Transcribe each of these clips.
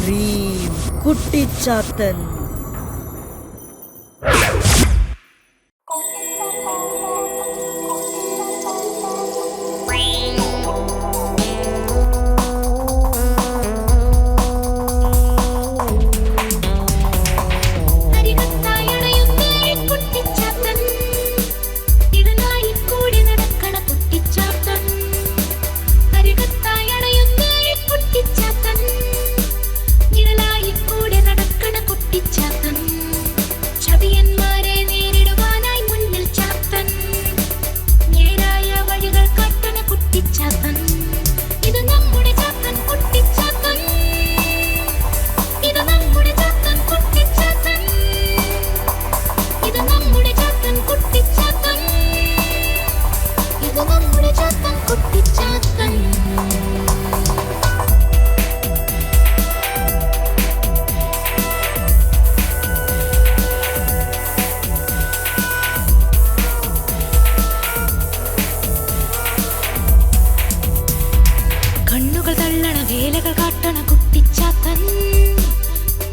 ഹ്രീം കുട്ടിച്ചാത്തൻ.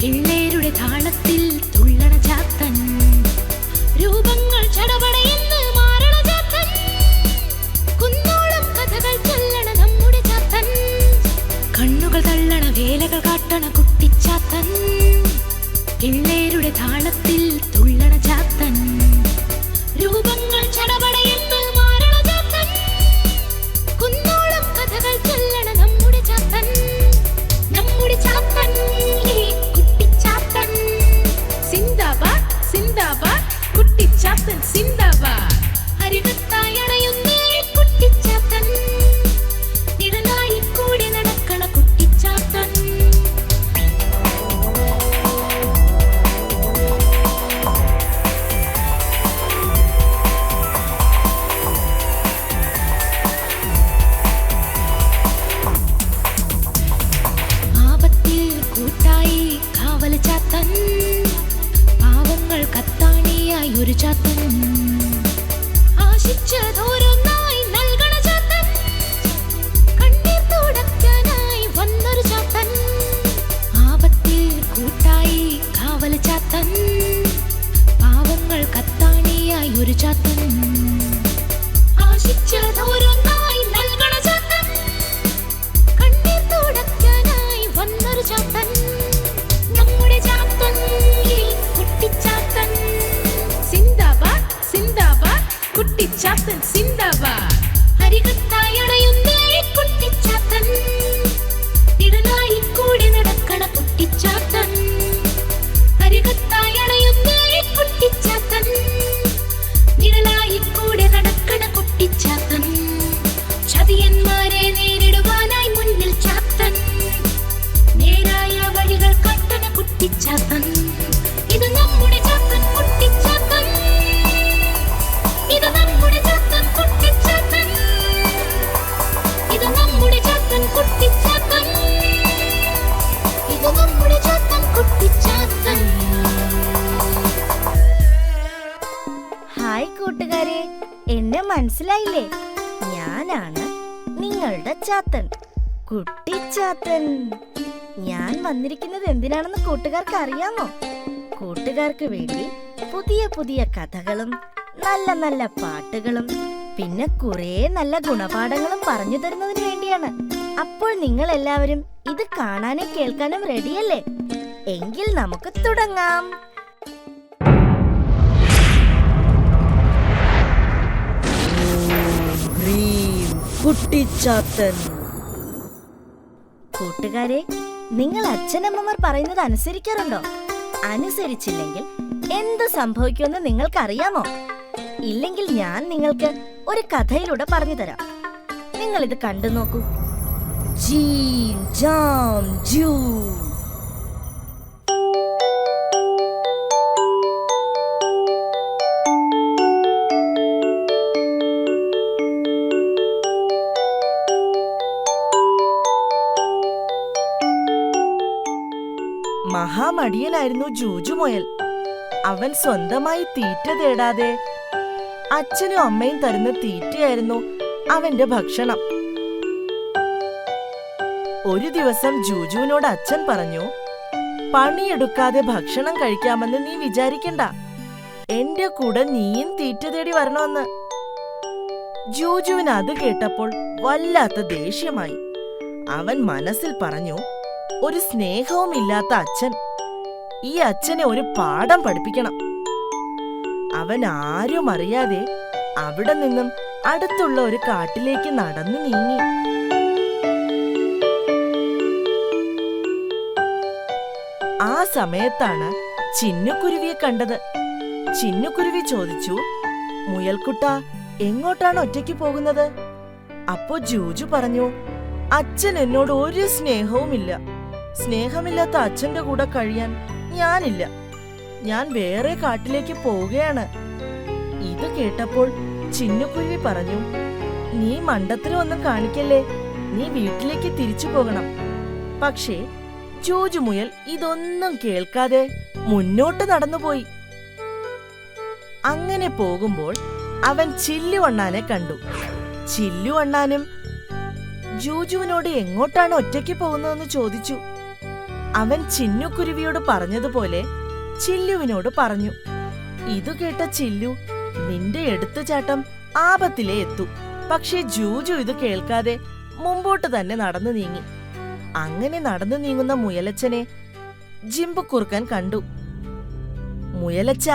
പിള്ളേരുടെ താളത്തിൽ തുള്ളണ ചാത്തൻ, രൂപങ്ങൾ ചടപടയെന്ന് മാറണ ചാത്തൻ, കുന്നോളം കഥകൾ ചൊല്ലണ നമ്മുടെ ചാത്തൻ, കണ്ണുകൾ തള്ളണ വേലകൾ കാട്ടണ കുട്ടിച്ചാത്തൻ, പിള്ളേരുടെ താളത്തിൽ തുള്ളണ ചാത്തൻ, രൂപങ്ങൾ ചടപടയെന്ന് മാറണ ചാത്തൻ, കുന്നോളം കഥകൾ ചൊല്ലണ നമ്മുടെ ചാത്തൻ, നമ്മുടെ ചാത്തൻ. കുട്ടിച്ചാത്തൻ സിന്ദാബാദ്, അരികത്തായി അണയുന്നേ കുട്ടിച്ചാത്തൻ, നിഴലായി കൂടെ നടക്കണ കുട്ടിച്ചാത്തൻ. ആപത്തിൽ കൂട്ടായി കാവൽ ചാത്തൻ, പാവങ്ങൾ കത്താണിയായി ഒരു ചാത്തൻ, ആശിച്ചതോരോന്നായി നൽകണ ചാത്തൻ, കണ്ണീർ തുടയ്ക്കാനായി വന്നൊരു ചാത്തൻ, ആപത്തിൽ കൂട്ടായി കാവൽ ചാത്തൻ, പാവങ്ങൾ കത്താണിയായി ഒരു ചാത്തൻ, ആശിച്ചതോരോന്നായി നൽകണ ചാത്തൻ, കണ്ണീർ തുടയ്ക്കാനായി വന്നൊരു ചാത്തൻ, നമ്മുടെ ചാത്തൻ കുട്ടിച്ചാത്തൻ സിന്ദാബാദ്, സിന്ദാബാദ്, കുട്ടിച്ചാത്തൻ സിന്ദാബാദ്, അരികത്തായി അണയുന്നേ കുട്ടിച്ചാത്തൻ, നിഴലായി കൂടെ നടക്കണ കുട്ടിച്ചാത്തൻ, അരികത്തായി അണയുന്നേ കുട്ടിച്ചാത്തൻ, നിഴലായി കൂടെ നടക്കണ കുട്ടിച്ചാത്തൻ, ചതിയന്മാരെ നേരിടുവാനായി മുന്നിൽ ചാത്തൻ, നേരായ വഴികൾ കാട്ടണ കുട്ടിച്ചാത്തൻ, ഇത് നമ്മുടെ ചാത്തൻ കുട്ടിച്ചാത്തൻ, ഇത് നമ്മുടെ ചാത്തൻ കുട്ടിച്ചാത്തൻ, ഇത് നമ്മുടെ ചാത്തൻ കുട്ടിച്ചാത്തൻ, ഇത് നമ്മുടെ ചാത്തൻ കുട്ടിച്ചാത്തൻ. ഹായ് കൂട്ടുകാരെ, എന്നെ മനസ്സിലായില്ലേ? ഞാനാണ് നിങ്ങളുടെ ചാത്തൻ, കുട്ടിച്ചാത്തൻ. ഞാൻ വന്നിരിക്കുന്നത് എന്തിനാണെന്ന് കൂട്ടുകാർക്ക് അറിയാമോ? കൂട്ടുകാർക്ക് വേണ്ടി പുതിയ പുതിയ കഥകളും നല്ല നല്ല പാട്ടുകളും പിന്നെ കുറേ നല്ല ഗുണപാഠങ്ങളും പറഞ്ഞു തരുന്നതിന് വേണ്ടിയാണ്. അപ്പോൾ നിങ്ങൾ എല്ലാവരും ഇത് കാണാനും കേൾക്കാനും റെഡിയല്ലേ? എങ്കിൽ നമുക്ക് തുടങ്ങാം. ഹ്രീം കുട്ടിച്ചാത്തൻ. കൂട്ടുകാരെ, നിങ്ങൾ അച്ഛനമ്മമാർ പറയുന്നത് അനുസരിക്കാറുണ്ടോ? അനുസരിച്ചില്ലെങ്കിൽ എന്ത് സംഭവിക്കുമെന്ന് നിങ്ങൾക്കറിയാമോ? ഇല്ലെങ്കിൽ ഞാൻ നിങ്ങൾക്ക് ഒരു കഥയിലൂടെ പറഞ്ഞു തരാം. നിങ്ങൾ ഇത് കണ്ടു നോക്കൂ. ജീം ജാം ജൂ. മഹാമടിയനായിരുന്നു ജൂജുമുയൽ. അവൻ സ്വന്തമായി തീറ്റ തേടാതെ അച്ഛനും അമ്മയും തരുന്ന തീറ്റയായിരുന്നു അവന്റെ ഭക്ഷണം. ഒരു ദിവസം ജൂജുവിനോട് അച്ഛൻ പറഞ്ഞു, പണിയെടുക്കാതെ ഭക്ഷണം കഴിക്കാമെന്ന് നീ വിചാരിക്കണ്ട. എന്റെ കൂടെ നീയും തീറ്റ തേടി വരണമെന്ന്. ജൂജുവിന് അത് കേട്ടപ്പോൾ വല്ലാത്ത ദേഷ്യമായി. അവൻ മനസ്സിൽ പറഞ്ഞു, ഒരു സ്നേഹവുമില്ലാത്ത അച്ഛൻ. ഈ അച്ഛനെ ഒരു പാഠം പഠിപ്പിക്കണം. അവൻ ആരും അറിയാതെ അവിടെ നിന്നും അടുത്തുള്ള ഒരു കാട്ടിലേക്ക് നടന്നു നീങ്ങി. ആ സമയത്താണ് ചിന്നുകുരുവിയെ കണ്ടത്. ചിന്നുകുരുവി ചോദിച്ചു, മുയൽക്കുട്ട, എങ്ങോട്ടാണ് ഒറ്റയ്ക്ക് പോകുന്നത്? അപ്പോ ജൂജു പറഞ്ഞു, അച്ഛൻ എന്നോട് ഒരു സ്നേഹവുമില്ല. സ്നേഹമില്ലാത്ത അച്ഛന്റെ കൂടെ കഴിയാൻ ഞാനില്ല. ഞാൻ വേറെ കാട്ടിലേക്ക് പോവുകയാണ്. ഇത് കേട്ടപ്പോൾ ചിന്നുകുരുവി പറഞ്ഞു, നീ മണ്ടത്തരം ഒന്നും കാണിക്കല്ലേ. നീ വീട്ടിലേക്ക് തിരിച്ചു പോകണം. പക്ഷേ ജൂജു മുയൽ ഇതൊന്നും കേൾക്കാതെ മുന്നോട്ട് നടന്നുപോയി. അങ്ങനെ പോകുമ്പോൾ അവൻ ചില്ലുവണ്ണാനെ കണ്ടു. ചില്ലുവണ്ണാനും ജൂജുവിനോട് എങ്ങോട്ടാണ് ഒറ്റയ്ക്ക് പോകുന്നതെന്ന് ചോദിച്ചു. അവൻ ചിന്നുകുരുവിയോട് പറഞ്ഞതുപോലെ ചില്ലുവിനോട് പറഞ്ഞു. ഇതു കേട്ട ചില്ലു, നിന്റെ എടുത്തുചാട്ടം ആപത്തിലേ എത്തൂ. പക്ഷേ ജൂജു ഇത് കേൾക്കാതെ മുമ്പോട്ട് തന്നെ നടന്നു നീങ്ങി. അങ്ങനെ നടന്നു നീങ്ങുന്ന മുയലച്ചനെ ജിംബുക്കുറുക്കൻ കണ്ടു. മുയലച്ച,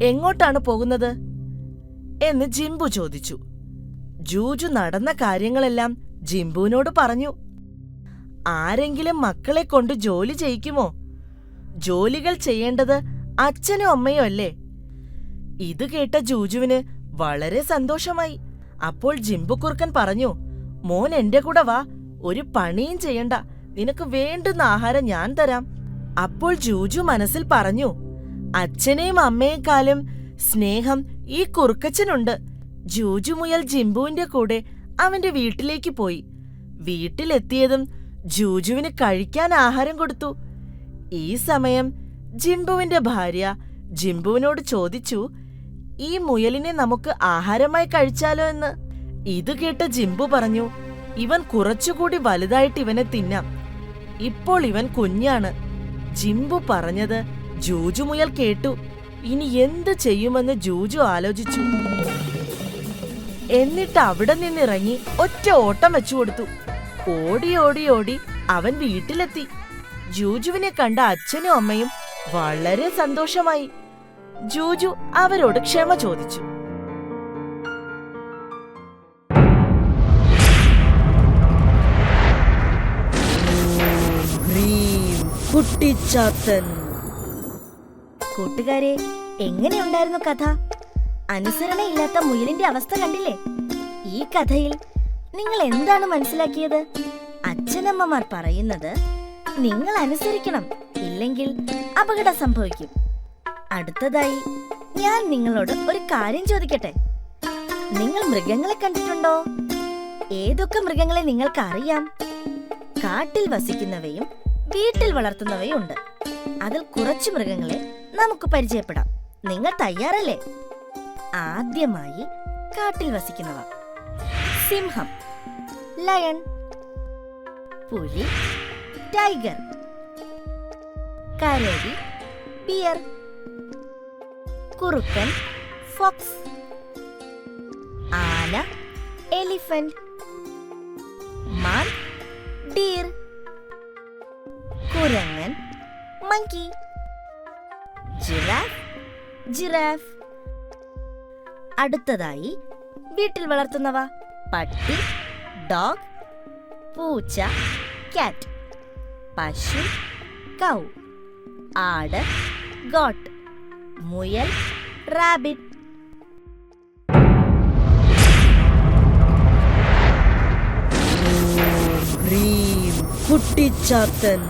എങ്ങോട്ടാണ് പോകുന്നത് എന്ന് ജിംബു ചോദിച്ചു. ജൂജു നടന്ന കാര്യങ്ങളെല്ലാം ജിംബുവിനോട് പറഞ്ഞു. ആരെങ്കിലും മക്കളെ കൊണ്ട് ജോലി ചെയ്യിക്കുമോ? ജോലികൾ ചെയ്യേണ്ടത് അച്ഛനും അമ്മയും അല്ലേ? ഇത് കേട്ട ജൂജുവിന് വളരെ സന്തോഷമായി. അപ്പോൾ ജിംബുക്കുറുക്കൻ പറഞ്ഞു, മോൻ എന്റെ കൂടെ വാ. ഒരു പണിയും ചെയ്യണ്ട. നിനക്ക് വേണ്ടുന്ന ആഹാരം ഞാൻ തരാം. അപ്പോൾ ജൂജു മനസ്സിൽ പറഞ്ഞു, അച്ഛനെയും അമ്മയെക്കാളും സ്നേഹം ഈ കുറുക്കച്ചനുണ്ട്. ജൂജു മുയൽ ജിംബുവിന്റെ കൂടെ അവന്റെ വീട്ടിലേക്ക് പോയി. വീട്ടിലെത്തിയതും ജൂജുവിന് കഴിക്കാൻ ആഹാരം കൊടുത്തു. ഈ സമയം ജിംബുവിന്റെ ഭാര്യ ജിംബുവിനോട് ചോദിച്ചു, ഈ മുയലിനെ നമുക്ക് ആഹാരമായി കഴിച്ചാലോ എന്ന്. ഇത് കേട്ട് ജിംബു പറഞ്ഞു, ഇവൻ കുറച്ചുകൂടി വലുതായിട്ട് ഇവനെ തിന്നാം. ഇപ്പോൾ ഇവൻ കുഞ്ഞാണ്. ജിംബു പറഞ്ഞത് ജൂജു മുയൽ കേട്ടു. ഇനി എന്ത് ചെയ്യുമെന്ന് ജൂജു ആലോചിച്ചു. എന്നിട്ട് അവിടെ നിന്നിറങ്ങി ഒറ്റ ഓട്ടം വെച്ചു കൊടുത്തു. ഓടി ഓടി ഓടി അവൻ വീട്ടിലെത്തി. ജൂജുവിനെ കണ്ട അച്ഛനും അമ്മയും വളരെ സന്തോഷമായി. ജൂജു അവരോട് ക്ഷമ ചോദിച്ചു. കുട്ടിച്ചാത്തൻ. കൂട്ടുകാരെ, എങ്ങനെയുണ്ടായിരുന്നു കഥ? അനുസരണയില്ലാത്ത മുയലിന്റെ അവസ്ഥ കണ്ടില്ലേ? ഈ കഥയിൽ നിങ്ങൾ എന്താണ് മനസ്സിലാക്കിയത്? അച്ഛനമ്മമാർ പറയുന്നത് നിങ്ങൾ അനുസരിക്കണം, ഇല്ലെങ്കിൽ അപകടം സംഭവിക്കും. അടുത്തതായി ഞാൻ നിങ്ങളോട് ഒരു കാര്യം ചോദിക്കട്ടെ. നിങ്ങൾ മൃഗങ്ങളെ കണ്ടിട്ടുണ്ടോ? ഏതൊക്കെ മൃഗങ്ങളെ നിങ്ങൾക്ക് അറിയാം? കാട്ടിൽ വസിക്കുന്നവയും വീട്ടിൽ വളർത്തുന്നവയും ഉണ്ട്. അതിൽ കുറച്ച് മൃഗങ്ങളെ നമുക്ക് പരിചയപ്പെടാം. നിങ്ങൾ തയ്യാറല്ലേ? ആദ്യമായി കാട്ടിൽ വസിക്കുന്നവ: സിംഹം, ലയൺ, പുലി, ടൈഗർ, കരടി, ബിയർ, കുറുക്കൻ, ഫോക്സ്, ആന, എലിഫന്റ്, മാൻ, ഡീർ, കുരങ്ങൻ, മങ്കി, ജിറാഫ്, ജിറാഫ്. അടുത്തതായി വീട്ടിൽ വളർത്തുന്നവ: പട്ടി, ഡോഗ്, പൂച്ച, കാറ്റ്, പശു, കൗ, ആട്, ഗോട്ട്, മുയൽ, റാബിറ്റ്. കുട്ടിച്ചാത്തൻ.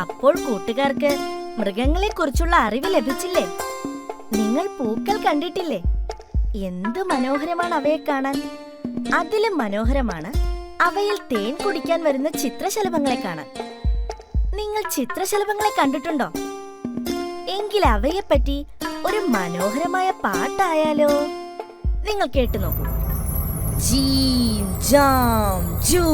അപ്പോൾ കൂട്ടുകാർക്ക് മൃഗങ്ങളെ കുറിച്ചുള്ള അറിവ് ലഭിച്ചില്ലേ? നിങ്ങൾ പൂക്കൾ കണ്ടിട്ടില്ലേ? എന്ത് മനോഹരമാണ് അവയെ കാണാൻ. അതിലും മനോഹരമാണ് അവയിൽ തേൻ കുടിക്കാൻ വരുന്ന ചിത്രശലഭങ്ങളെ കാണാൻ. നിങ്ങൾ ചിത്രശലഭങ്ങളെ കണ്ടിട്ടുണ്ടോ? എങ്കിൽ അവയെപ്പറ്റി ഒരു മനോഹരമായ പാട്ടായാലോ? നിങ്ങൾ കേട്ടു നോക്കൂ. ജീം ജാം ജൂ.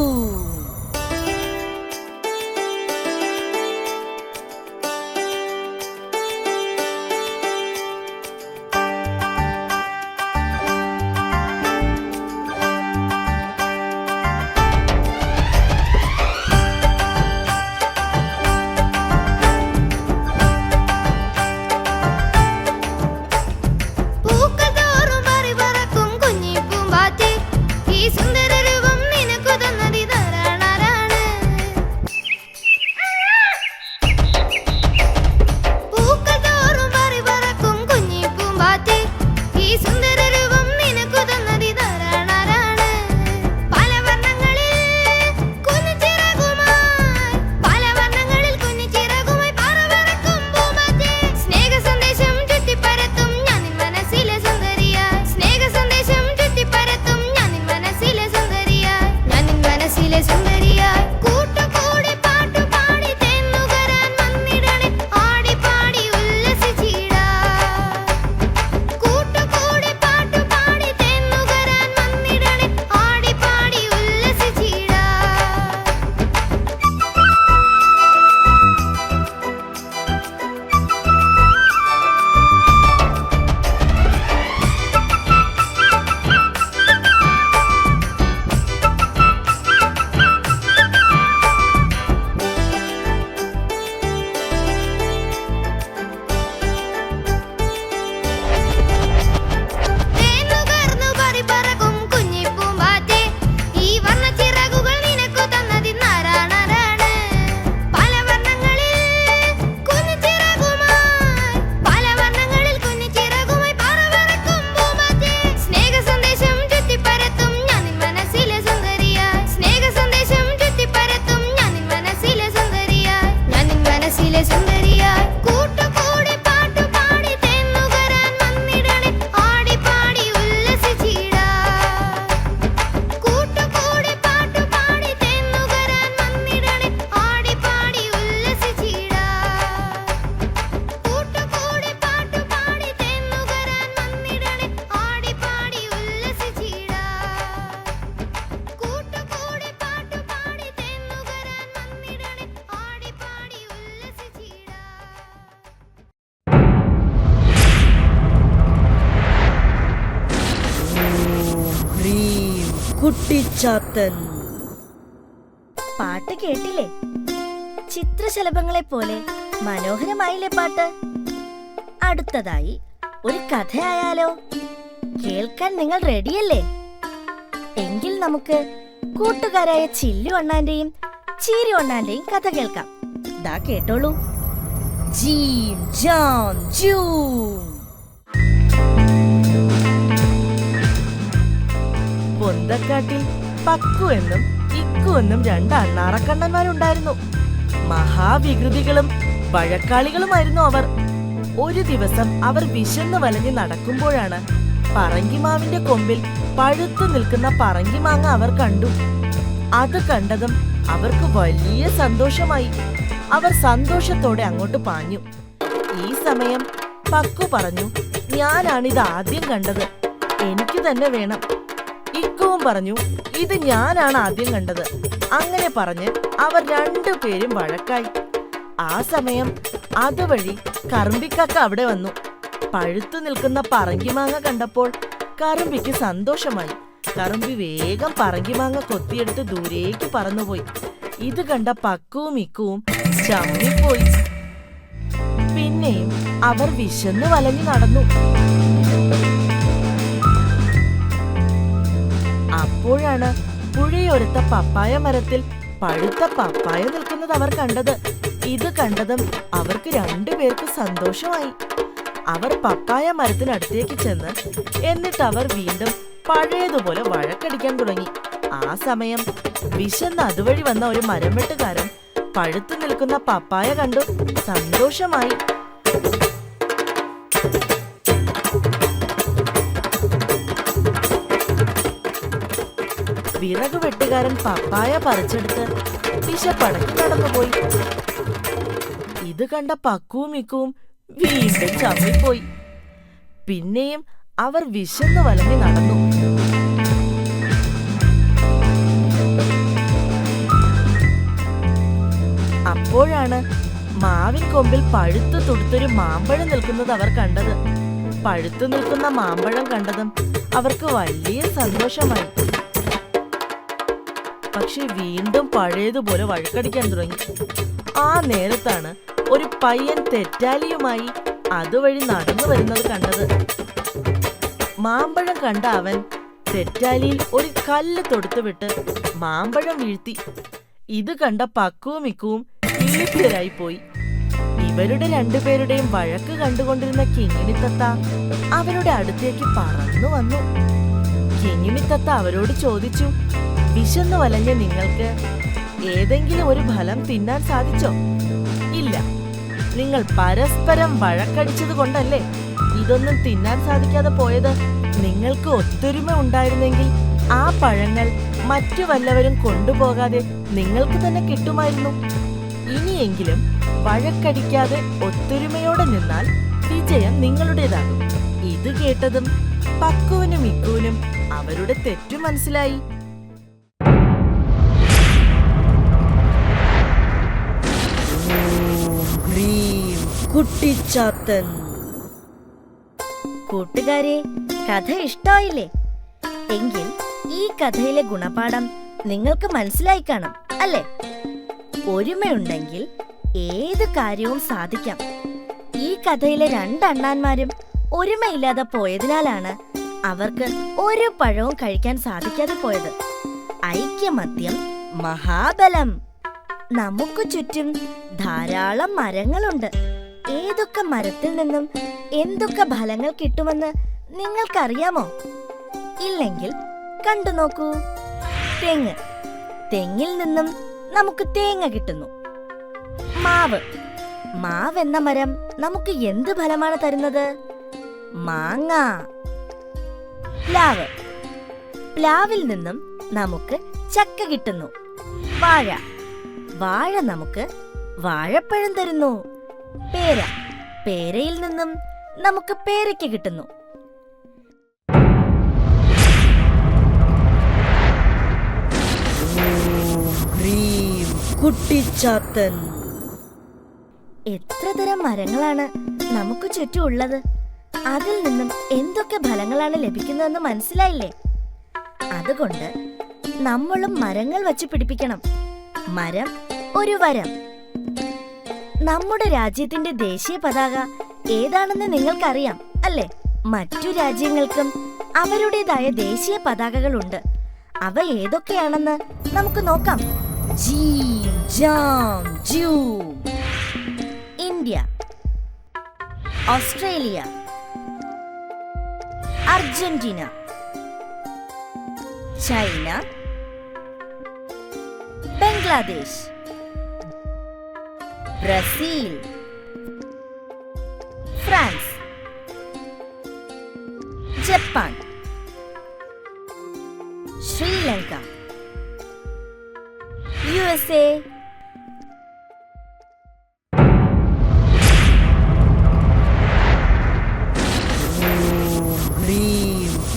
കുട്ടിച്ചാത്തൻ. പാട്ട് കേട്ടില്ലേ? ചിത്രശലഭങ്ങളെ പോലെ മനോഹരമായില്ലേ പാട്ട്? അടുത്തതായി ഒരു കഥയായാലോ? കേൾക്കാൻ നിങ്ങൾ റെഡിയല്ലേ? എങ്കിൽ നമുക്ക് കൂട്ടുകാരായ ചില്ലു അണ്ണാന്റെയും ചീരി അണ്ണാന്റെയും കഥ കേൾക്കാം. ദാ കേട്ടോളൂ. ജീം ജാം ജൂം. പൊന്തക്കാട്ടിൽ പക്കു എന്നും ഇക്കു എന്നും 2 അണ്ണാറക്കണ്ണന്മാരുണ്ടായിരുന്നു. മഹാവികൃതികളും വഴക്കാളികളുമായിരുന്നു അവർ. ഒരു ദിവസം അവർ വിശന്ന് വലഞ്ഞ് നടക്കുമ്പോഴാണ് പറങ്കിമാവിന്റെ കൊമ്പിൽ പഴുത്തു നിൽക്കുന്ന പറങ്കിമാങ്ങ അവർ കണ്ടു. അത് കണ്ടതും അവർക്ക് വലിയ സന്തോഷമായി. അവർ സന്തോഷത്തോടെ അങ്ങോട്ട് പാഞ്ഞു. ഈ സമയം പക്കു പറഞ്ഞു, ഞാനാണിത് ആദ്യം കണ്ടത്, എനിക്ക് തന്നെ വേണം. ഇക്കുവും പറഞ്ഞു, ഇത് ഞാനാണ് ആദ്യം കണ്ടത്. അങ്ങനെ പറഞ്ഞ് അവർ 2 പേരും വഴക്കായി. ആ സമയം അതുവഴി കറുമ്പിക്കാക്ക അവിടെ വന്നു. പഴുത്തു നിൽക്കുന്ന പറങ്കിമാങ്ങ കണ്ടപ്പോൾ കറുമ്പിക്ക് സന്തോഷമായി. കറുമ്പി വേഗം പറങ്കിമാങ്ങ കൊത്തിയെടുത്ത് ദൂരേക്ക് പറന്നുപോയി. ഇത് കണ്ട പക്കുവും ഇക്കുവും ചമ്മിപ്പോയി. പിന്നെയും അവർ വിശന്നു വലഞ്ഞു നടന്നു. അപ്പോഴാണ് പുഴയോരത്ത പപ്പായ മരത്തിൽ പഴുത്ത പപ്പായ നിൽക്കുന്നത് അവർ കണ്ടത്. ഇത് കണ്ടതും അവർക്ക് 2 പേർക്ക് സന്തോഷമായി. അവർ പപ്പായ മരത്തിനടുത്തേക്ക് ചെന്ന് എന്നിട്ട് അവർ വീണ്ടും പഴയതുപോലെ വഴക്കടിക്കാൻ തുടങ്ങി. ആ സമയം വിശന്ന് അതുവഴി വന്ന ഒരു മരം വെട്ടുകാരൻ പഴുത്തു നിൽക്കുന്ന പപ്പായ കണ്ടു സന്തോഷമായി. വിറക് വെട്ടുകാരൻ പപ്പായ പറിച്ചെടുത്ത് വിശപ്പടക്കി നടന്നുപോയി. ഇത് കണ്ട പക്കുവും ഇക്കുവും വീണ്ടും ചമ്മിപ്പോയി. പിന്നെയും അവർ വിശന്ന് വലഞ്ഞു നടന്നു. അപ്പോഴാണ് മാവിൻ കൊമ്പിൽ പഴുത്തു തുടുത്തൊരു മാമ്പഴം നിൽക്കുന്നത് അവർ കണ്ടത്. പഴുത്തു നിൽക്കുന്ന മാമ്പഴം കണ്ടതും അവർക്ക് വലിയ സന്തോഷമായി. പക്ഷെ വീണ്ടും പഴയതുപോലെ വഴക്കടിക്കാൻ തുടങ്ങി. ആ നേരത്താണ് ഒരു പയ്യൻ തെറ്റാലിയുമായി അതുവഴി നടന്നു വരുന്നത് കണ്ടത്. മാമ്പഴം കണ്ട അവൻ തെറ്റാലിയിൽ ഒരു കല്ല് തൊടുത്തുവിട്ട് മാമ്പഴം വീഴ്ത്തി. ഇത് കണ്ട പക്കുവും ഇക്കുവും കിളിപ്പിയരായി പോയി. ഇവരുടെ 2 പേരുടെയും വഴക്ക് കണ്ടുകൊണ്ടിരുന്ന കിങ്ങിണിത്തത്ത അവരുടെ അടുത്തേക്ക് പറന്നു വന്നു. കിങ്ങിണിത്തത്ത അവരോട് ചോദിച്ചു, വിശന്നു വലഞ്ഞ നിങ്ങൾക്ക് ഏതെങ്കിലും ഒരു ഫലം തിന്നാൻ സാധിച്ചോ? ഇല്ല. നിങ്ങൾ പരസ്പരം വഴക്കടിച്ചത് കൊണ്ടല്ലേ ഇതൊന്നും തിന്നാൻ സാധിക്കാതെ പോയത്. നിങ്ങൾക്ക് ഒത്തൊരുമ ഉണ്ടായിരുന്നെങ്കിൽ ആ പഴങ്ങൾ മറ്റു വല്ലവരും കൊണ്ടുപോകാതെ നിങ്ങൾക്ക് തന്നെ കിട്ടുമായിരുന്നു. ഇനിയെങ്കിലും വഴക്കടിക്കാതെ ഒത്തൊരുമയോടെ നിന്നാൽ വിജയം നിങ്ങളുടേതാകും. ഇത് കേട്ടതും പക്കുവിനും ഇക്കുവിനും അവരുടെ തെറ്റു മനസ്സിലായി. കുട്ടിച്ചാത്തൻ. കൂട്ടുകാരെ, കഥ ഇഷ്ടായില്ലേ? എങ്കിൽ ഈ കഥയിലെ ഗുണപാഠം നിങ്ങൾക്ക് മനസ്സിലായി കാണും അല്ലേ? ഒരുമയുണ്ടെങ്കിൽ ഏത് കാര്യവും സാധിക്കാം. ഈ കഥയിലെ 2 അണ്ണാന്മാരും ഒരുമയില്ലാതെ പോയതിനാലാണ് അവർക്ക് ഒരു പഴവും കഴിക്കാൻ സാധിക്കാതെ പോയത്. ഐക്യമത്യം മഹാബലം. നമുക്ക് ചുറ്റും ധാരാളം മരങ്ങളുണ്ട്. ഏതൊക്കെ മരത്തിൽ നിന്നും എന്തൊക്കെ ഫലങ്ങൾ കിട്ടുമെന്ന് നിങ്ങൾക്കറിയാമോ? ഇല്ലെങ്കിൽ കണ്ടു നോക്കൂ. തെങ്ങ്. തെങ്ങിൽ നിന്നും നമുക്ക് തേങ്ങ കിട്ടുന്നു. മാവ് എന്ന മരം നമുക്ക് എന്ത് ഫലമാണ് തരുന്നത്? മാങ്ങ. പ്ലാവിൽ നിന്നും നമുക്ക് ചക്ക കിട്ടുന്നു. വാഴ നമുക്ക് വാഴപ്പഴം തരുന്നു. പേരയിൽ നിന്നും നമുക്ക് പേരയ്ക്ക കിട്ടുന്നു. കുട്ടിച്ചാത്തൻ. എത്ര തരം മരങ്ങളാണ് നമുക്ക് ചുറ്റും ഉള്ളത്? അതിൽ നിന്നും എന്തൊക്കെ ഫലങ്ങളാണ് ലഭിക്കുന്നതെന്ന് മനസ്സിലായില്ലേ? അതുകൊണ്ട് നമ്മളും മരങ്ങൾ വച്ച് പിടിപ്പിക്കണം. മരം ഒരു വരം. നമ്മുടെ രാജ്യത്തിന്റെ ദേശീയ പതാക ഏതാണെന്ന് നിങ്ങൾക്കറിയാം അല്ലേ? മറ്റു രാജ്യങ്ങൾക്കും അവരുടേതായ ദേശീയ പതാകകളുണ്ട്. അവ ഏതൊക്കെയാണെന്ന് നമുക്ക് നോക്കാം. ജീം ജാം ജൂം. India, Australia, Argentina, China, Bangladesh, Brazil, France, Japan, Sri Lanka, USA,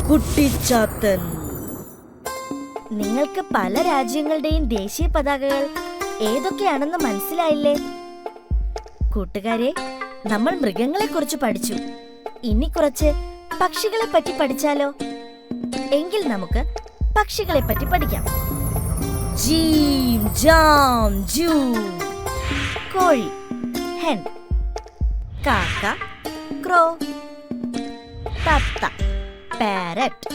Kuttichathan. നിങ്ങൾക്ക് പല രാജ്യങ്ങളുടെയും ദേശീയ പതാകകൾ ഏതൊക്കെയാണെന്ന് മനസ്സിലായില്ലേ? കൂട്ടുകാരെ, നമ്മൾ മൃഗങ്ങളെ കുറിച്ച് പഠിച്ചു. ഇനി കുറച്ച് പക്ഷികളെ പറ്റി പഠിച്ചാലോ? എങ്കിൽ നമുക്ക് പക്ഷികളെ പറ്റി പഠിക്കാം. ജീം ജാം ജൂം. കോഴി, ഹെൻ. കാക്ക, ക്രോ. തത്ത, പാരറ്റ്.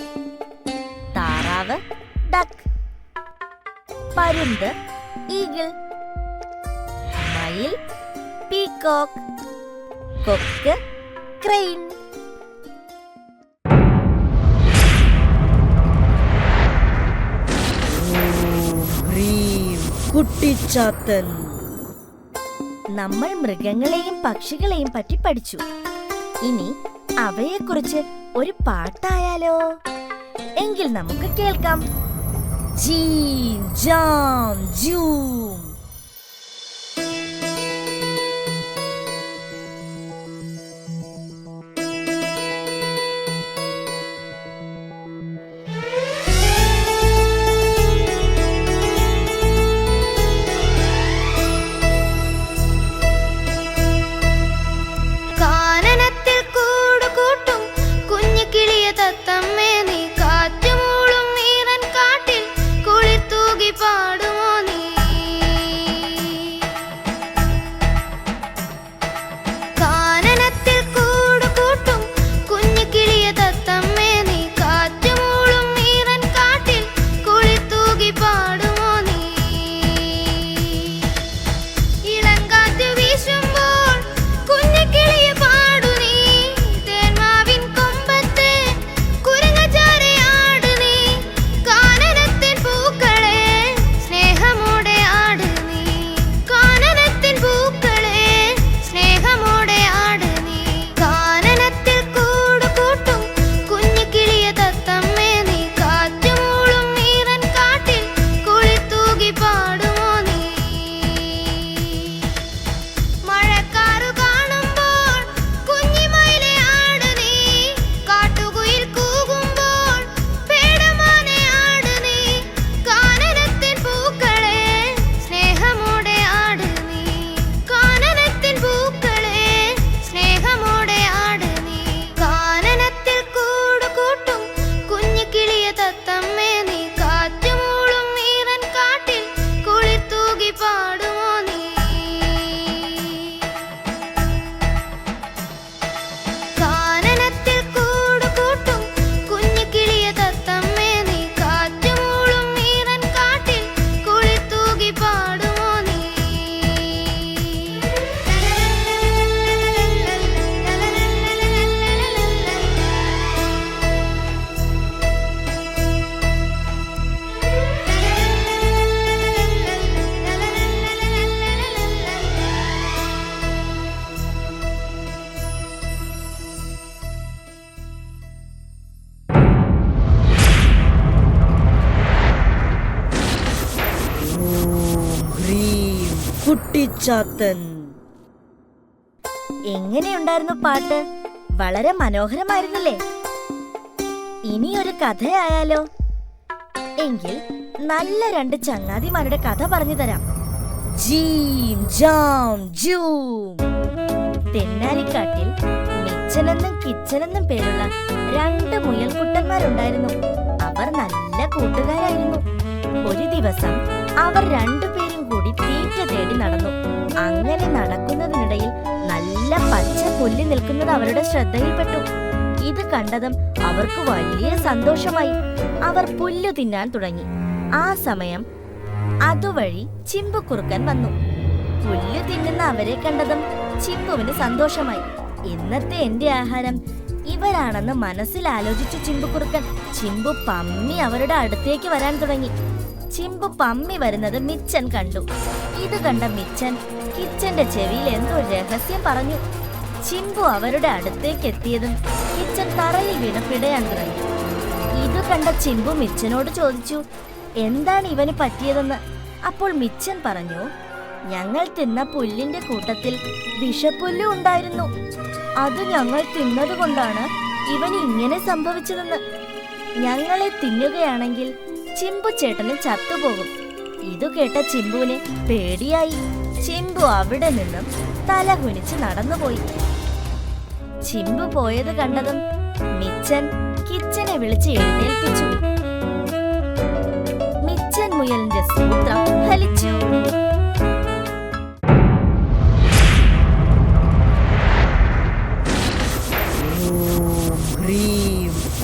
താറാവ്, ഡക്ക്. പരുന്ത്, ഈഗിൾ. മയിൽ, പീകോക്ക്. കൊക്ക്, ക്രെയിൻ. കുട്ടിച്ചാത്തൻ. നമ്മൾ മൃഗങ്ങളെയും പക്ഷികളെയും പറ്റി പഠിച്ചു. ഇനി അവയെക്കുറിച്ച് ഒരു പാട്ടായാലോ? എങ്കിൽ നമുക്ക് കേൾക്കാം. ജീം ജാം ജൂം. കാനനത്തിൽ കൂടുകൂട്ടും കുഞ്ഞു കിളിയ തത്തമ്മേ, നീ കാറ്റുമൂളും നീരൻ കാട്ടിൽ കുളിത്തൂകി പാടുമോ നീ? കാനനത്തിൽ കൂടുകൂട്ടും കുഞ്ഞു കിളിയ തത്തമ്മേ, നീ കാറ്റുമൂളും നീരൻ കാട്ടിൽ കുളിത്തൂകി പാടുമോ നീ? ഇളങ്കാറ്റ് വീശുമ്പോൾ കുഞ്ഞു കിളിയെ പാടു നീ, തേന്മാവിൻ കൊമ്പത്ത് കുരങ്ങച്ചാരെ ആട് നീ, കാനനത്തിൻ പൂക്കളെ സ്നേഹമോടെ ആട് നീ, കാനനത്തിൻ പൂക്കളെ സ്നേഹമോടെ ആട് നീ. കാനനത്തിൽ കൂടുകൂട്ടും കുഞ്ഞു കിളിയ തത്തമ്മേ, നീ കാറ്റുമൂളും നീരൻ കാട്ടിൽ കുളിത്തൂകി പാടുമോ നീ? മഴക്കാറ് കാണുമ്പോൾ കുഞ്ഞിമയിലെ ആട് നീ, കാട്ടുകുയിൽ കൂകുമ്പോൾ പേടമാനെ ആട് നീ, കാനനത്തിൻ പൂക്കളെ സ്നേഹമോടെ ആട് നീ, കാനനത്തിൻ പൂക്കളെ സ്നേഹമോടെ ആട് നീ. കാനനത്തിൽ കൂടുകൂട്ടും കുഞ്ഞു കിളിയ തത്തമ്മേ, നീ കാറ്റുമൂളും നീരൻ കാട്ടിൽ കുളിത്തൂകി പാടുമോ നീ? കാനനത്തിൽ കൂടുകൂട്ടും കുഞ്ഞു കിളിയ തത്തമ്മേ, നീ കാറ്റുമൂളും നീരൻ കാട്ടിൽ കുളിത്തൂകി പാടുമോ നീ? കുട്ടിച്ചാത്തൻ. എങ്ങനെയുണ്ടായിരുന്നു പാട്ട്? വളരെ മനോഹരമായിരുന്നില്ലേ? ഇനിയൊരു കഥയായാലോ? എങ്കിൽ നല്ല രണ്ട് ചങ്ങാതിമാരുടെ കഥ പറഞ്ഞു തരാം. ജീം ജാം ജൂം. തെന്നാലിക്കാട്ടിൽ മിച്ചനെന്നും കിച്ചനെന്നും പേരുള്ള രണ്ട് മുയൽക്കുട്ടന്മാരുണ്ടായിരുന്നു. അവർ നല്ല കൂട്ടുകാരായിരുന്നു. ഒരു ദിവസം അവർ രണ്ടുപേരും കൂടി തീറ്റ തേടി നടന്നു. അങ്ങനെ നടക്കുന്നതിനിടയിൽ നല്ല പച്ച പുല്ല് നിൽക്കുന്നത് അവരുടെ ശ്രദ്ധയിൽപ്പെട്ടു. ഇത് കണ്ടതും അവർക്ക് വലിയ സന്തോഷമായി. അവർ പുല്ല് തിന്നാൻ തുടങ്ങി. ആ സമയം അതുവഴി ചിമ്പുക്കുറുക്കൻ വന്നു. പുല്ല് തിന്നുന്ന അവരെ കണ്ടതും ചിമ്പുവിന് സന്തോഷമായി. ഇന്നത്തെ എന്റെ ആഹാരം ഇവരാണെന്ന് മനസ്സിൽ ആലോചിച്ചു ചിമ്പുക്കുറുക്കൻ. ചിമ്പു പമ്മി അവരുടെ അടുത്തേക്ക് വരാൻ തുടങ്ങി. ചിമ്പു പമ്മി വരുന്നത് മിച്ചൻ കണ്ടു. ഇത് കണ്ട മിച്ചൻ കിച്ചന്റെ ചെവിയിൽ എന്തോ രഹസ്യം പറഞ്ഞു. ചിമ്പു അവരുടെ അടുത്തേക്ക് എത്തിയതും കിച്ചൻ തറയിൽ വീണ് പിടയാൻ തുടങ്ങി. ഇത് കണ്ട ചിമ്പു മിച്ചനോട് ചോദിച്ചു, എന്താണ് ഇവന് പറ്റിയതെന്ന്. അപ്പോൾ മിച്ചൻ പറഞ്ഞു, ഞങ്ങൾ തിന്ന പുല്ലിന്റെ കൂട്ടത്തിൽ വിഷപ്പുല്ല് ഉണ്ടായിരുന്നു. അത് ഞങ്ങൾ തിന്നതുകൊണ്ടാണ് ഇവന് ഇങ്ങനെ സംഭവിച്ചതെന്ന്. ഞങ്ങളെ തിന്നുകയാണെങ്കിൽ ചിമ്പു ചേട്ടന് ചത്തുപോകും. ഇതു കേട്ട ചിമ്പുവിന് പേടിയായി. ചിമ്പു അവിടെ നിന്നും തല കുനിച്ച് നടന്നുപോയി. ചിമ്പു പോയത് കണ്ടതും മിച്ചൻ കിച്ചനെ വിളിച്ച് എഴുന്നേൽപ്പിച്ചു. മിച്ചൻ മുയലിന്റെ സൂത്രം ഫലിച്ചു.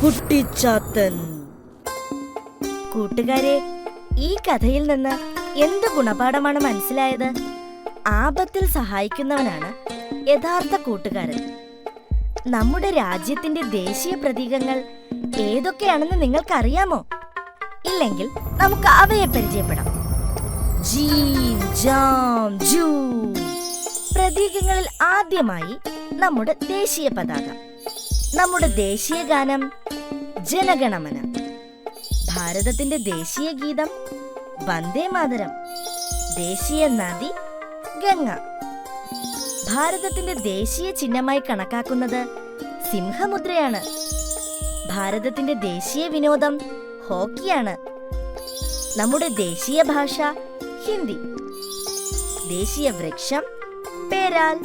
കുട്ടിച്ചാത്തൻ. കൂട്ടുകാരെ, ഈ കഥയിൽ നിന്ന് എന്ത് ഗുണപാഠമാണ് മനസ്സിലായത്? ആപത്തിൽ സഹായിക്കുന്നവനാണ് യഥാർത്ഥ കൂട്ടുകാരൻ. നമ്മുടെ രാജ്യത്തിന്റെ ദേശീയ പ്രതീകങ്ങൾ ഏതൊക്കെയാണെന്ന് നിങ്ങൾക്കറിയാമോ? ഇല്ലെങ്കിൽ നമുക്ക് അവയെ പരിചയപ്പെടാം. ജീൻ, ജാം, ജൂ. പ്രതീകങ്ങളിൽ ആദ്യമായി നമ്മുടെ ദേശീയ പതാക. നമ്മുടെ ദേശീയ ഗാനം ജനഗണമന. ഭാരതത്തിന്റെ ദേശീയ ഗീതം വന്ദേ മാതരം. ദേശീയ നദി ഗംഗ. ഭാരതത്തിന്റെ ദേശീയ ചിഹ്നമായി കണക്കാക്കുന്നത് സിംഹമുദ്രയാണ്. ഭാരതത്തിന്റെ ദേശീയ വിനോദം ഹോക്കിയാണ്. നമ്മുടെ ദേശീയ ഭാഷ ഹിന്ദി. ദേശീയ വൃക്ഷം പേരാൽ.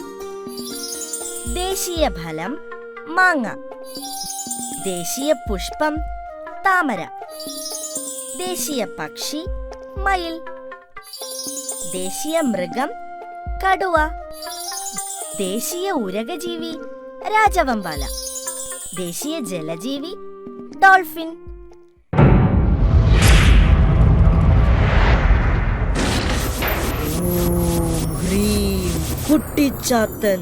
ദേശീയ ഫലം മാങ്ങ. ദേശീയ പുഷ്പം താമര. ദേശീയ പക്ഷി മയിൽ. ദേശീയ മൃഗം കടുവ. ദേശീയ ഉരകജീവി രാജവമ്പാല. ദേശീയ ജലജീവി ഡോൾഫിൻ. കുട്ടിച്ചാത്തൻ.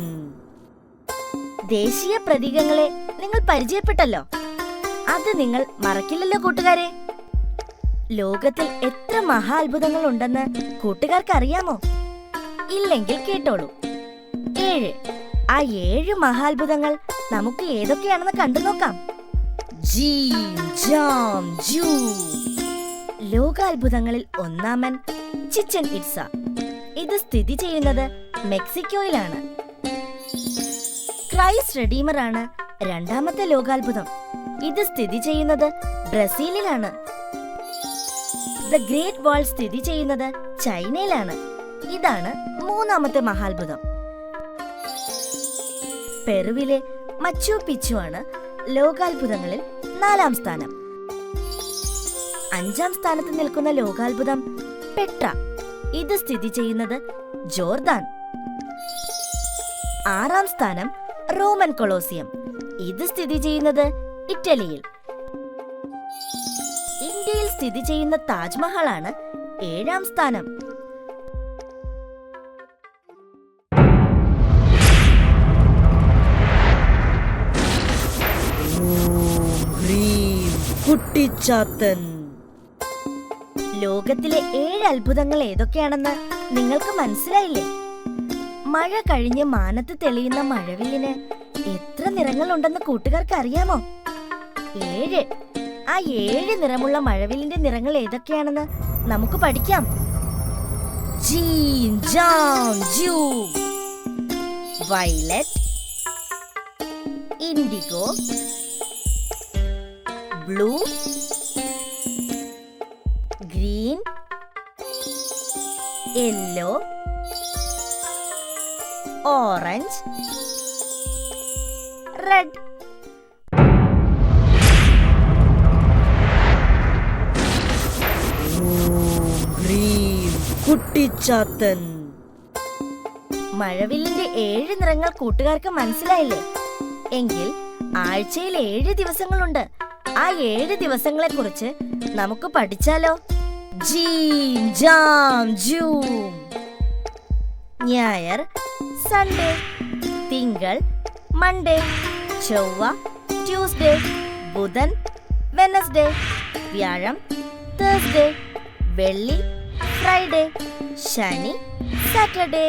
ദേശീയ പ്രതീകങ്ങളെ നിങ്ങൾ പരിചയപ്പെട്ടല്ലോ. അത് നിങ്ങൾ മറക്കില്ലല്ലോ കൂട്ടുകാരെ. ലോകത്തിൽ എത്ര മഹാ അത്ഭുതങ്ങൾ ഉണ്ടെന്ന് കൂട്ടുകാർക്ക് അറിയാമോ? ഇല്ലെങ്കിൽ കേട്ടോളൂ. 7. ആ 7 മഹാത്ഭുതങ്ങൾ നമുക്ക് ഏതൊക്കെയാണെന്ന് കണ്ടു നോക്കാം. ജീൻ, ജാം, ജൂ. ലോകാത്ഭുതങ്ങളിൽ ഒന്നാമൻ ചിച്ചൻ ഇറ്റ്സ. ഇത് സ്ഥിതി ചെയ്യുന്നത് മെക്സിക്കോയിലാണ്. ക്രൈസ്റ്റ് റെഡീമർ ആണ് രണ്ടാമത്തെ ലോകാത്ഭുതം. ഇത് സ്ഥിതി ചെയ്യുന്നത് ബ്രസീലിലാണ്. ദ ഗ്രേറ്റ് വാൾ സ്ഥിതി ചെയ്യുന്നത് ചൈനയിലാണ്. ഇതാണ് മൂന്നാമത്തെ മഹാത്ഭുതം. പെറുവിലെ മച്ചു പിച്ചു ആണ് ലോകാത്ഭുതങ്ങളിൽ 4-ാം സ്ഥാനം. 5-ാം സ്ഥാനത്ത് നിൽക്കുന്ന ലോകാത്ഭുതം പെട്ര. ഇത് സ്ഥിതി ചെയ്യുന്നത് ജോർദാൻ. 6-ാം സ്ഥാനം റോമൻ കൊളോസിയം. ഇത് സ്ഥിതി ചെയ്യുന്നത് ഇറ്റലിയിൽ. ഇന്ത്യയിൽ സ്ഥിതി ചെയ്യുന്ന താജ്മഹൽ ആണ് 7-ാം സ്ഥാനം. കുട്ടിച്ചാത്തൻ. ലോകത്തിലെ 7 അത്ഭുതങ്ങൾ ഏതൊക്കെയാണെന്ന് നിങ്ങൾക്ക് മനസ്സിലായില്ലേ? മഴ കഴിഞ്ഞ് മാനത്ത് തെളിയുന്ന മഴവില്ലിന് എത്ര നിറങ്ങളുണ്ടെന്ന് കൂട്ടുകാർക്ക് അറിയാമോ? 7. ആ 7 നിറമുള്ള മഴവില്ലിന്റെ നിറങ്ങൾ ഏതൊക്കെയാണെന്ന് നമുക്ക് പഠിക്കാം. ജീൻ, ജാം, ജൂ. Violet, indigo, blue, green, yellow, orange, red. കുട്ടിച്ചാത്തൻ. മഴവില്ലിന്റെ 7 നിറങ്ങൾ കൂട്ടുകാർക്ക് മനസ്സിലായില്ലേ? എങ്കിൽ ആഴ്ചയിൽ 7 ദിവസങ്ങളുണ്ട്. ആ 7 ദിവസങ്ങളെ കുറിച്ച് നമുക്ക് പഠിച്ചാലോ? ജീം ജാം ജൂം. ഞായർ സൺഡേ, തിങ്കൾ മൺഡേ, ചൊവ്വ ട്യൂസ്ഡേ, ബുധൻ വെനസ്ഡേ, വ്യാഴം തേഴ്സ്ഡേ, വെള്ളി ഫ്രൈഡേ, ശനി സാറ്റർഡേ.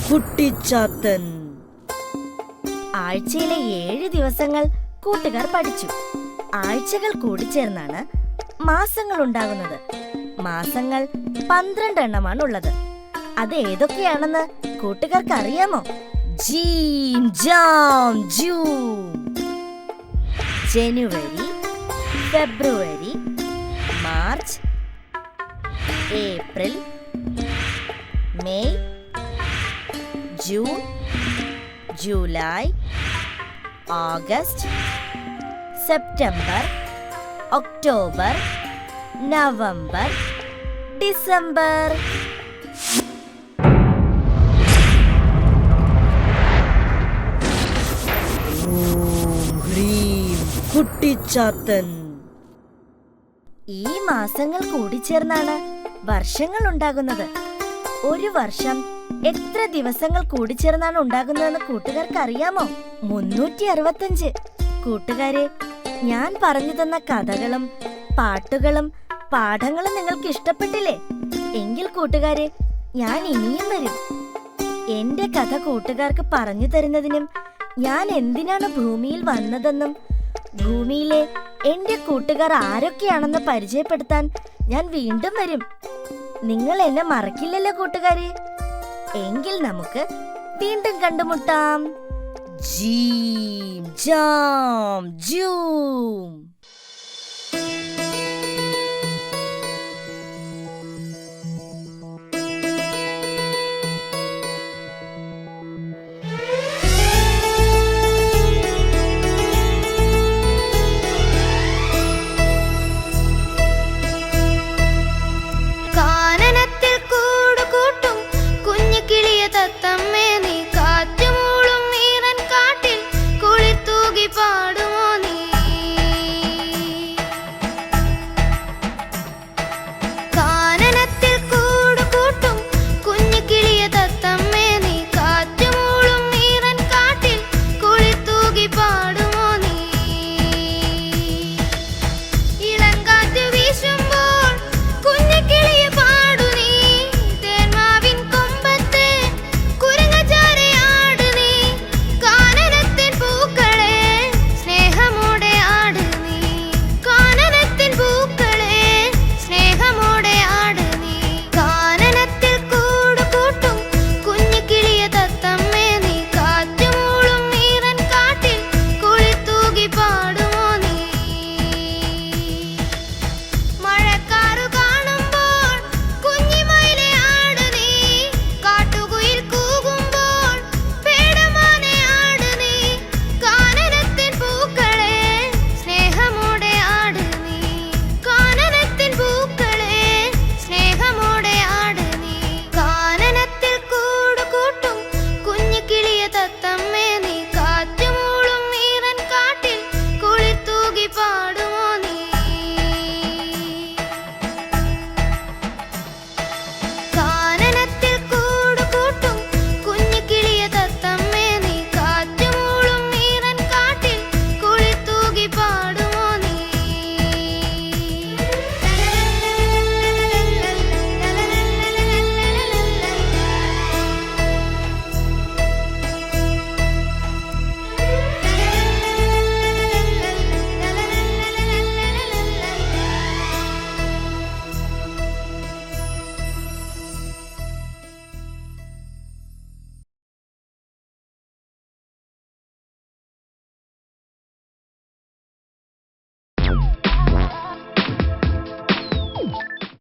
കുട്ടിച്ചാത്തൻ. ആഴ്ചയിലെ 7 ദിവസങ്ങൾ കൂട്ടുകാർ പഠിച്ചു. ആഴ്ചകൾ കൂടിച്ചേർന്നാണ് മാസങ്ങൾ ഉണ്ടാകുന്നത്. മാസങ്ങൾ 12 എണ്ണമാണ് ഉള്ളത്. അത് ഏതൊക്കെയാണെന്ന് കൂട്ടുകാർക്ക് അറിയാമോ? ജീം ജാം ജൂം. ജനുവരി, ഫെബ്രുവരി, March, April, May, June, July, August, September, October, November, December. കുട്ടിച്ചാത്തൻ. ഈ മാസങ്ങൾ കൂടിച്ചേർന്നാണ് വർഷങ്ങൾ ഉണ്ടാകുന്നത്. ഒരു വർഷം എത്ര ദിവസങ്ങൾ കൂടിച്ചേർന്നാണ് ഉണ്ടാകുന്നതെന്ന് കൂട്ടുകാർക്ക് അറിയാമോ? 365. കൂട്ടുകാരെ, ഞാൻ പറഞ്ഞു തന്ന കഥകളും പാട്ടുകളും പാഠങ്ങളും നിങ്ങൾക്ക് ഇഷ്ടപ്പെട്ടില്ലേ? എങ്കിൽ കൂട്ടുകാരെ, ഞാൻ ഇനിയും വരും. എന്റെ കഥ കൂട്ടുകാർക്ക് പറഞ്ഞു തരുന്നതിനും ഞാൻ എന്തിനാണ് ഭൂമിയിൽ വന്നതെന്നും ഭൂമിയിലെ എന്റെ കൂട്ടുകാർ ആരൊക്കെയാണെന്ന് പരിചയപ്പെടുത്താൻ ഞാൻ വീണ്ടും വരും. നിങ്ങൾ എന്നെ മറക്കില്ലല്ലോ കൂട്ടുകാരെ? എങ്കിൽ നമുക്ക് വീണ്ടും കണ്ടുമുട്ടാം. ജീം ജാം ജൂം.